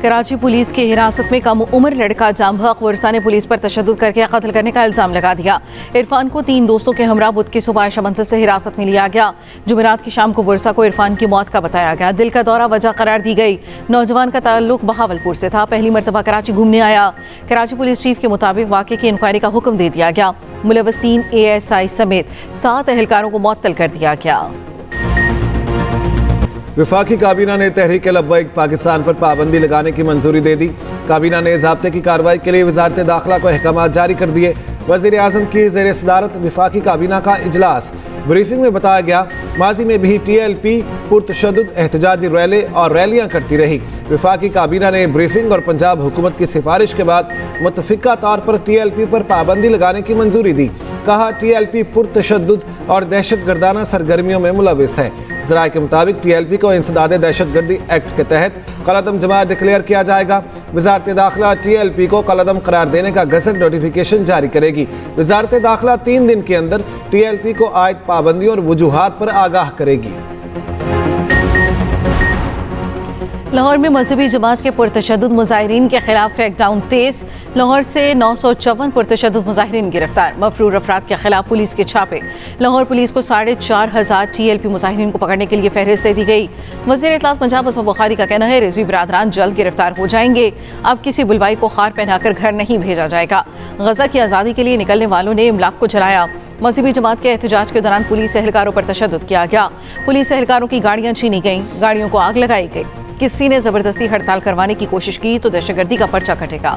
Karachi police की हिरासत में कम उम्र लड़का जामहक वर्षा ने पुलिस पर तशद्दुद करके कत्ल करने का इल्जाम लगा दिया। इरफान को 3 दोस्तों के हमरा बुध की सुबह शमंसर से हिरासत में लिया गया। जुमेरात की शाम को वर्षा को इरफान की मौत का बताया गया। दिल का दौरा वजह करार दी गई। नौजवान का ताल्लुक बहावलपुर से था। पहली मरतबा कराची घूमने आया। कराची पुलिस चीफ के मुताबिक वाक़े की इंक्वायरी का हुक्म दे दिया गया। मुलव्वस 3 ASI समेत 7 एहलकारों को मुअत्तल कर दिया गया। वफाकी काबीना ने तहरीक लब्बैक पाकिस्तान पर पाबंदी लगाने की मंजूरी दे दी। काबीना ने ज़ाब्ते की कार्रवाई के लिए वज़ारत दाखिला को अहकाम जारी कर दिए। वज़ीर आज़म की ज़ेर सदारत वफाकी काबीना का इजलास। ब्रीफिंग में बताया गया, माजी में भी TLP पुरतशद्दुद एहतजाजी रैली और रैलियाँ करती रही। वफाकी काबीना ने ब्रीफिंग और पंजाब हुकूमत की सिफारिश के बाद मुतफ़िका तौर पर TLP पर पाबंदी लगाने की मंजूरी दी। कहा, TLP पुरतशद्दुद और दहशत गर्दाना सरगर्मियों में मुलविस है। ज़राए के मुताबिक TLP को इंसदाद दहशतगर्दी एक्ट के तहत कलअदम जमा डिक्लेयर किया जाएगा। वज़ारत दाखिला TLP को कलअदम करार देने का गज़ट नोटिफिकेशन जारी करेगी। वज़ारत दाखिला 3 दिन के अंदर TLP को आयद पाबंदियों और वजूहात पर आगाह करेगी। लाहौर में मजहबी जमात के पुरतशद्दुद मुजाहिरीन के खिलाफ क्रैकडाउन तेज। लाहौर से 954 पुरतशद्दुद मुजाहिरीन गिरफ्तार। मफरूर अफराद के खिलाफ पुलिस के छापे। लाहौर पुलिस को 4500 TLP मुजाहिरीन को पकड़ने के लिए फहरिस्त दे दी गई। वज़ीर इत्तलात पंजाब असफ़ बुखारी का कहना है, रिजवी बरादरान जल्द गिरफ्तार हो जाएंगे। अब किसी बुलवाई को खार पहनाकर घर नहीं भेजा जाएगा। गजा की आज़ादी के लिए निकलने वालों ने इमलाक को जलाया। मजहबी जमात के एहतजाज के दौरान पुलिस एहलकारों पर तशद्दुद किया गया। पुलिस एहलकारों की गाड़ियाँ छीनी गईं, गाड़ियों को आग लगाई गई। किसी ने जबरदस्ती हड़ताल करवाने की कोशिश की तो दहशतगर्दी का पर्चा कटेगा।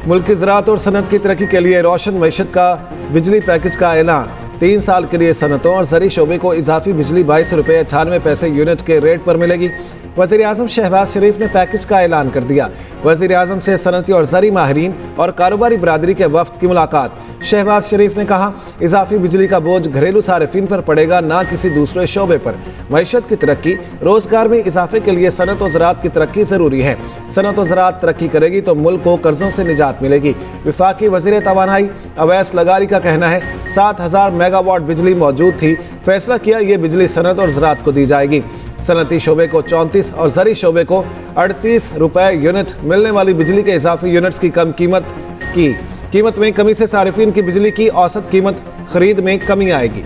मुल्क की ज़राअत और सनत की तरक्की के लिए रोशन मईशत का बिजली पैकेज का ऐलान। 3 साल के लिए सनतों और ज़री शोबे को इजाफी बिजली 22 रुपये 98 पैसे यूनिट के रेट पर मिलेगी। वज़ीर आज़म शहबाज शरीफ ने पैकेज का ऐलान कर दिया। वज़ीर आज़म से सनती और ज़री माहिरीन और कारोबारी बरादरी के वफ्द की मुलाकात। शहबाज शरीफ ने कहा, इजाफी बिजली का बोझ घरेलू सारिफिन पर पड़ेगा, ना किसी दूसरे शोबे पर। मईशत की तरक्की, रोज़गार में इजाफे के लिए सनत और ज़राअत की तरक्की ज़रूरी है। सनत और ज़राअत तरक्की करेगी तो मुल्क को कर्ज़ों से निजात मिलेगी। वफाकी वज़ीर तवानाई अवैस लगारी का कहना है, 7000 मेगावाट बिजली मौजूद थी। फैसला किया ये बिजली सनत और ज़राअत को दी जाएगी। सनती शोबे को 34 और ज़री शोबे को 38 रुपये यूनिट मिलने वाली बिजली के इजाफी यूनिट्स की कम कीमत में कमी से सारिफिन की बिजली की औसत कीमत खरीद में कमी आएगी।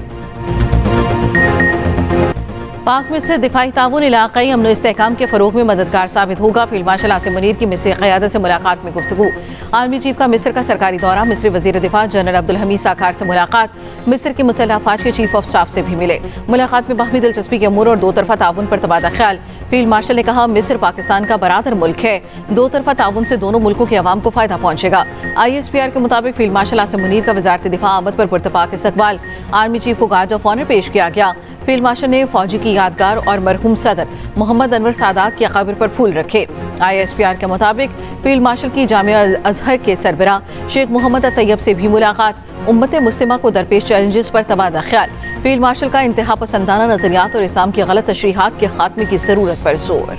पाक मिस्र दिफाई ताउन इलाक़ाई अमन इस्तेहकाम के फ़रोग़ में मददगार साबित होगा। फील्ड मार्शल आसिम मुनीर की मिस्री क़यादत से मुलाकात में गुफ्तगू। आर्मी चीफ का मिस्र का सरकारी दौरा। मिस्री वज़ीर दिफा जनरल अब्दुल हमीद साकार से मुलाकात। मिस्र की मुसल्लह अफ़वाज के चीफ ऑफ स्टाफ से भी मिले। मुलाकात में बाहमी दिलचस्पी के अमूर और दो तरफ़ा ताउन पर तबादला ख्याल। फील्ड मार्शल ने कहा, मिस्र पाकिस्तान का बरादर मुल्क है। दो तरफ़ा ताउन से दोनों मुल्कों के अवाम को फ़ायदा पहुँचेगा। ISPR के मुताबिक फील्ड मार्शल आसिम मुनीर का वज़ारत दिफा आमद पर पुरतपाक इस्तकबाल। आर्मी चीफ को गार्ड ऑफ ऑनर पेश किया गया। फील्ड मार्शल ने फौजी की यादगार और मरहूम सदर मोहम्मद अनवर सादात की कब्र पर फूल रखे। ISPR के मुताबिक फील्ड मार्शल की जामिया अजहर के सरबरा शेख मोहम्मद तैयब से भी मुलाकात। उम्मत मुस्लिमा को दरपेश चैलेंजेस पर तबादला ख्याल। फील्ड मार्शल का इंतहा पसंदाना नजरियात और इस्लाम की गलत तशरीहात के खात्मे की ज़रूरत पर जोर।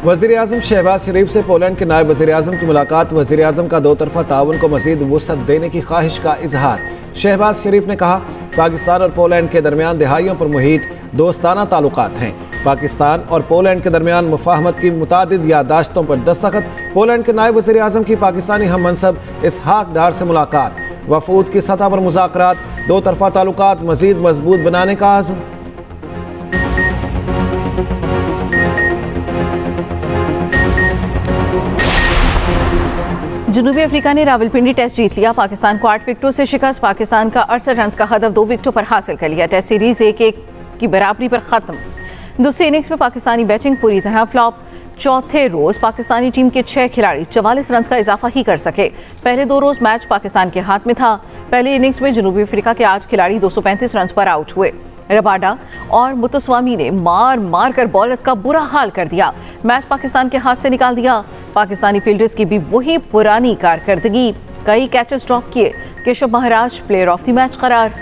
वज़ीर आज़म शहबाज शरीफ से पोलैंड के नायब वज़ीर आज़म की मुलाकात। वज़ीर आज़म का दो तरफ़ा ताउन को मज़ीद वुसअत देने की ख्वाहिश का इजहार। शहबाज शरीफ ने कहा, पाकिस्तान और पोलैंड के दरमियान दहाइयों पर मुहित दोस्ताना ताल्लुकात हैं। पाकिस्तान और पोलैंड के दरमियान मुफाहमत की मुतादिद यादाश्तों पर दस्तखत। पोलैंड के नायब वज़ीर आज़म की पाकिस्तानी हम मनसब इसहाक डार से मुलाकात। वफूद की सतह पर मुज़ाकरात। दो तरफ़ा ताल्लुकात मज़ीद मजबूत बनाने का आज़म। जनूबी अफ्रीका ने रावलपिंडी टेस्ट जीत लिया। पाकिस्तान को 8 विकेटों से शिकस्त। पाकिस्तान का 68 रन का हदफ 2 विकेटों पर हासिल कर लिया। टेस्ट सीरीज 1-1 की बराबरी पर खत्म। दूसरी इनिंग्स में पाकिस्तानी बैटिंग पूरी तरह फ्लॉप। चौथे रोज पाकिस्तानी टीम के 6 खिलाड़ी 44 रन का इजाफा ही कर सके। पहले 2 रोज मैच पाकिस्तान के हाथ में था। पहली इनिंग्स में जनूबी अफ्रीका के 8 खिलाड़ी 235 रन पर आउट हुए। रबाडा और मुतस्वामी ने मार कर बॉलर्स का बुरा हाल कर दिया। मैच पाकिस्तान के हाथ से निकाल दिया। पाकिस्तानी फील्डर्स की भी वही पुरानी कारकर्दगी। कई कैचेस ड्रॉप किए। Keshav Maharaj player of the match करार।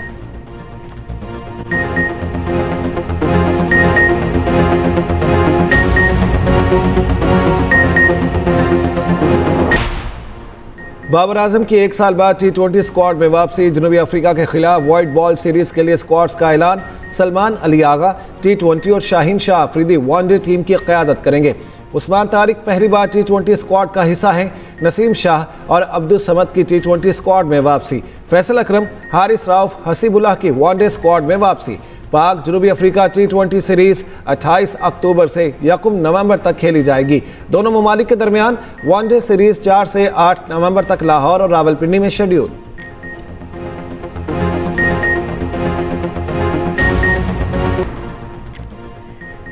बाबर आजम की 1 साल बाद T20 स्क्वाड में वापसी। जनूबी अफ्रीका के खिलाफ वाइट बॉल सीरीज के लिए स्क्वाड्स का ऐलान। सलमान अली आगा T20 और शाहीन शाह अफरीदी वनडे टीम की क़यादत करेंगे। उस्मान तारिक पहली बार T20 स्क्वाड का हिस्सा हैं। नसीम शाह और अब्दुल समद की T20 स्क्वाड में वापसी। फैसल अकरम, हारिस राउफ, हसीबुल्लाह की वनडे स्क्वाड में वापसी। पाक जनूबी अफ्रीका T20 सीरीज 28 अक्टूबर से 1 नवंबर तक खेली जाएगी। दोनों ममालिक के दरमियान वनडे सीरीज 4 से 8 नवंबर तक लाहौर और रावलपिंडी में शेड्यूल।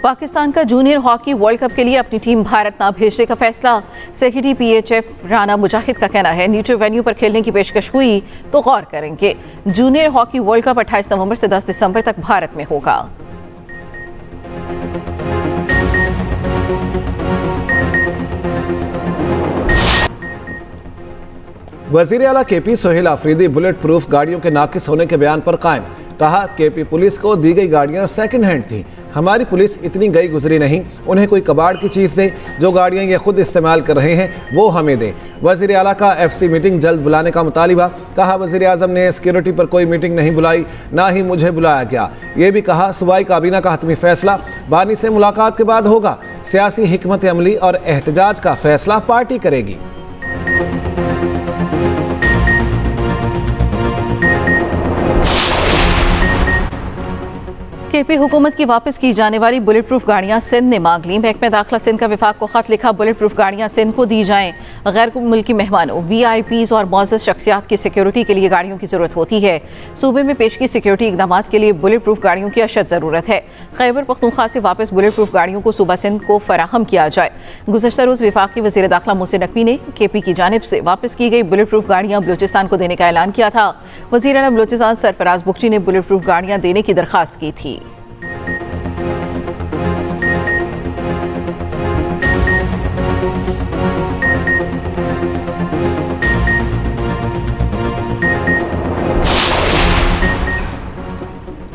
पाकिस्तान का जूनियर हॉकी वर्ल्ड कप के लिए अपनी टीम भारत ना भेजने का फैसला। सेक्रेटरी PHF राना मुजाहिद का कहना है, न्यूट्रल वेन्यू पर खेलने की पेशकश हुई तो गौर करेंगे। जूनियर हॉकी वर्ल्ड कप 28 नवंबर से 10 दिसंबर तक भारत में होगा। वज़ीर आला KP Sohail Afridi bullet proof गाड़ियों के नाकिस होने के बयान पर कायम। कहा, KP पुलिस को दी गई गाड़ियां सेकंड हैंड थी। हमारी पुलिस इतनी गई गुजरी नहीं, उन्हें कोई कबाड़ की चीज़ दे। जो गाड़ियां ये खुद इस्तेमाल कर रहे हैं वो हमें दे। वज़ीर आला का FC मीटिंग जल्द बुलाने का मुतालिबा। कहा, वज़ीर आज़म ने सिक्योरिटी पर कोई मीटिंग नहीं बुलाई, ना ही मुझे बुलाया गया। ये भी कहा, सूबाई काबीना का हतमी फैसला बानी से मुलाकात के बाद होगा। सियासी हिकमत अमली और एहतजाज का फैसला पार्टी करेगी। KP हुकूमत की वापस की जाने वाली बुलेट प्रूफ गाड़ियां सिंध ने मांग ली। महकमा दाखिला सिंध का विफाक को खत लिखा, बुलेट प्रूफ गाड़ियां सिंध को दी जाएं। गैर मुल्की मेहमानों, VIPs और मुअज़्ज़ज़ शख्सियात की सिक्योरिटी के लिए गाड़ियों की जरूरत होती है। सूबे में पेश की सिक्योरिटी इकदाम के लिए बुलेट प्रूफ गाड़ियों की अशद ज़रूरत है। खैबर पख्तूनख्वा से वापस बुलेट प्रूफ गाड़ियों को सूबा सिंध को फराहम किया जाए। गुज़श्ता रोज़ विफाकी वज़ीर दाखिला मोहसिन नकवी ने KP की जानिब से वापस की गई बुलेट प्रूफ गाड़ियां बलूचिस्तान को देने का ऐलान किया था। वज़ीर आला बलूचिस्तान सरफराज बुगची ने बुलेट प्रूफ गाड़ियां देने की दरख्वास्त की थी।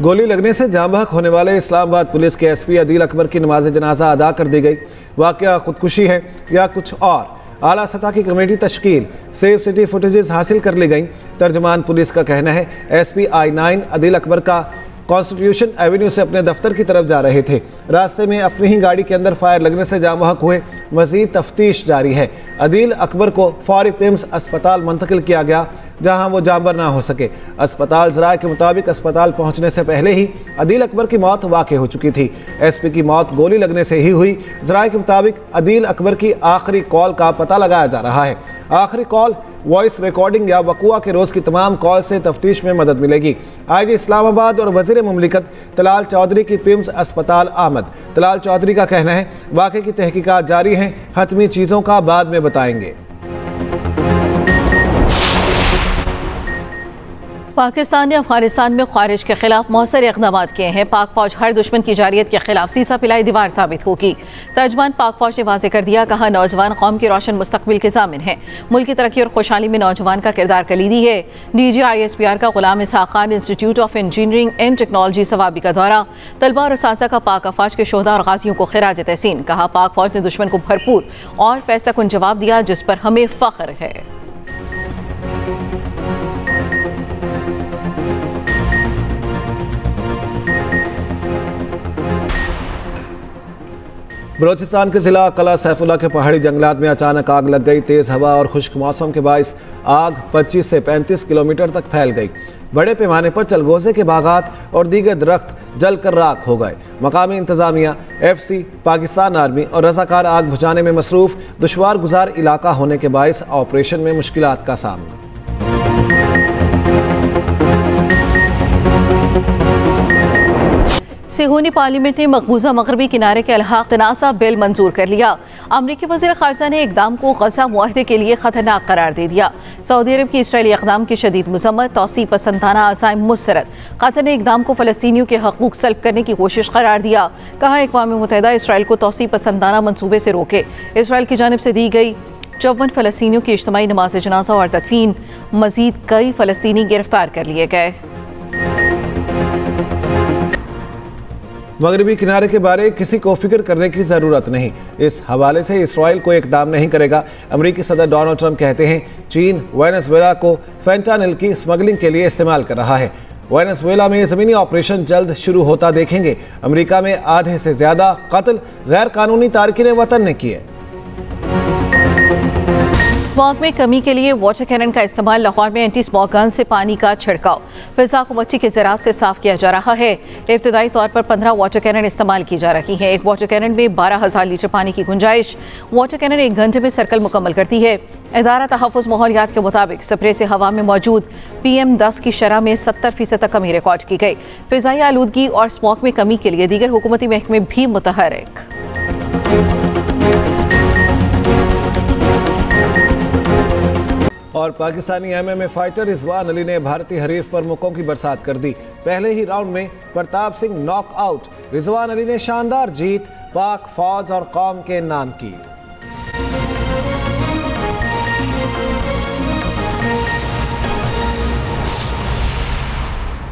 गोली लगने से जाँ बहक होने वाले इस्लामाबाद पुलिस के SP अदील अकबर की नमाज जनाजा अदा कर दी गई। वाक़या खुदकुशी है या कुछ और? आला सतह की कमेटी तश्कील। सेफ सिटी फुटेजेस हासिल कर ली गई। तर्जमान पुलिस का कहना है, SP I9 अदील अकबर का कॉन्स्टिट्यूशन एवेन्यू से अपने दफ्तर की तरफ जा रहे थे। रास्ते में अपनी ही गाड़ी के अंदर फायर लगने से जाँ बहक हुए। मज़ीद तफ्तीश जारी है। अदील अकबर को फौरी पिम्स अस्पताल मुंतकिल किया गया, जहां वो जांबर ना हो सके। अस्पताल ज़राए के मुताबिक अस्पताल पहुंचने से पहले ही अदील अकबर की मौत वाक़ हो चुकी थी। SP की मौत गोली लगने से ही हुई। ज़राए के मुताबिक अदील अकबर की आखिरी कॉल का पता लगाया जा रहा है। आखिरी कॉल, वॉइस रिकॉर्डिंग या वक़ुआ के रोज़ की तमाम कॉल से तफ्तीश में मदद मिलेगी। IG इस्लामाबाद और वज़ीर मुमलिकत तलाल चौधरी की पिम्स अस्पताल आमद। तलाल चौधरी का कहना है, वाक़े की तहकीकात जारी हैं, हतमी चीज़ों का बाद में बताएंगे। पाकिस्तान ने अफगानिस्तान में ख़ारिज के खिलाफ मौसर इक़दाम किए हैं। पाक फौज हर दुश्मन की जारियत के खिलाफ सीसा पिलाई दीवार साबित होगी। तर्जमान पाक फौज ने वाज़े कर दिया, कहा, नौजवान कौम के रोशन मुस्तकबिल के ज़ामिन हैं। मुल्क की तरक्की और खुशहाली में नौजवान का किरदार कलीदी है। DG ISPR का Ghulam Ishaq Khan institute of engineering and technology Swabi का दौरा। तलबा और असातिज़ा का पाक अफवाज के शोहदा और गाजियों को खिराज तहसीन। कहा, पाक फौज ने दुश्मन को भरपूर और फैसला कुन जवाब दिया, जिस पर हमें फ़ख्र है। बलोचिस्तान के ज़िला कला सैफुल्ला के पहाड़ी जंगलात में अचानक आग लग गई। तेज़ हवा और खुश्क मौसम के बाइस आग 25 से 35 किलोमीटर तक फैल गई। बड़े पैमाने पर चलगोज़े के बागात और दीगर दरख्त जलकर राख हो गए। मकामी इंतज़ामिया, FC, पाकिस्तान आर्मी और रज़ाकार आग बुझाने में मसरूफ़। दुश्वार गुजार इलाका होने के बाइस ऑपरेशन में मुश्किलात का सामना। सिहोनी पार्लियामेंट ने मकबूजा मगरबी किनारे के अलहाक तनासा बिल मंजूर कर लिया। अमरीकी वज़ीर ख़ारजा ने इक़दाम को गज़ा मुआहदे के लिए ख़तरनाक करार दे दिया। सऊदी अरब की इसराइली इक़दाम की शदीद मज़म्मत, तौसी पसंदाना अज़ाइम मुस्तरद। कतर ने इक़दाम को फ़लस्तीनियों के हकूक़ सल्ब करने की कोशिश करार दिया। कहा, अक़वाम मुत्तहिदा इसराइल को तौसी पसंदाना मनसूबे से रोके। इसराइल की जानिब से दी गई 54 फ़लस्तीनियों की इज्तिमाई नमाज़ जनाज़ा और तदफीन। मज़ीद कई फ़लस्तीनी गिरफ्तार कर लिए गए। मगरबी किनारे के बारे किसी को फिक्र करने की ज़रूरत नहीं। इस हवाले से इसराइल को इकदाम नहीं करेगा। अमेरिकी सदर डोनाल्ड ट्रंप कहते हैं चीन वेनेजुएला को फेंटानिल की स्मगलिंग के लिए इस्तेमाल कर रहा है। वेनेजुएला में ज़मीनी ऑपरेशन जल्द शुरू होता देखेंगे। अमेरिका में आधे से ज़्यादा कत्ल गैर कानूनी तारकीन वतन ने किए। स्मॉग में कमी के लिए वाटर कैनन का इस्तेमाल। लाहौर में एंटी स्मॉग गन से पानी का छिड़काव। फिजा को मट्टी के ज़रात से साफ किया जा रहा है। इब्तदाई तौर पर 15 वाटर कैनन इस्तेमाल की जा रही है। एक वाटर कैनन में 12,000 लीटर पानी की गुंजाइश। वाटर कैनन 1 घंटे में सर्कल मुकम्मल करती है। इदारा तहफ़्फ़ुज़ माहौलियात के मुताबिक स्प्रे से हवा में मौजूद PM10 की शरह में 70% तक कमी रिकॉर्ड की गई। फिज़ाई आलूदगी और स्मॉग में कमी के लिए दीगर हुकूमती महकमे भी मुतहर्रिक। और पाकिस्तानी MMA फाइटर रिजवान अली ने भारतीय हरीफ पर मुक्कों की बरसात कर दी। पहले ही राउंड में प्रताप सिंह नॉकआउट। रिजवान अली ने शानदार जीत पाक फौज और कौम के नाम की।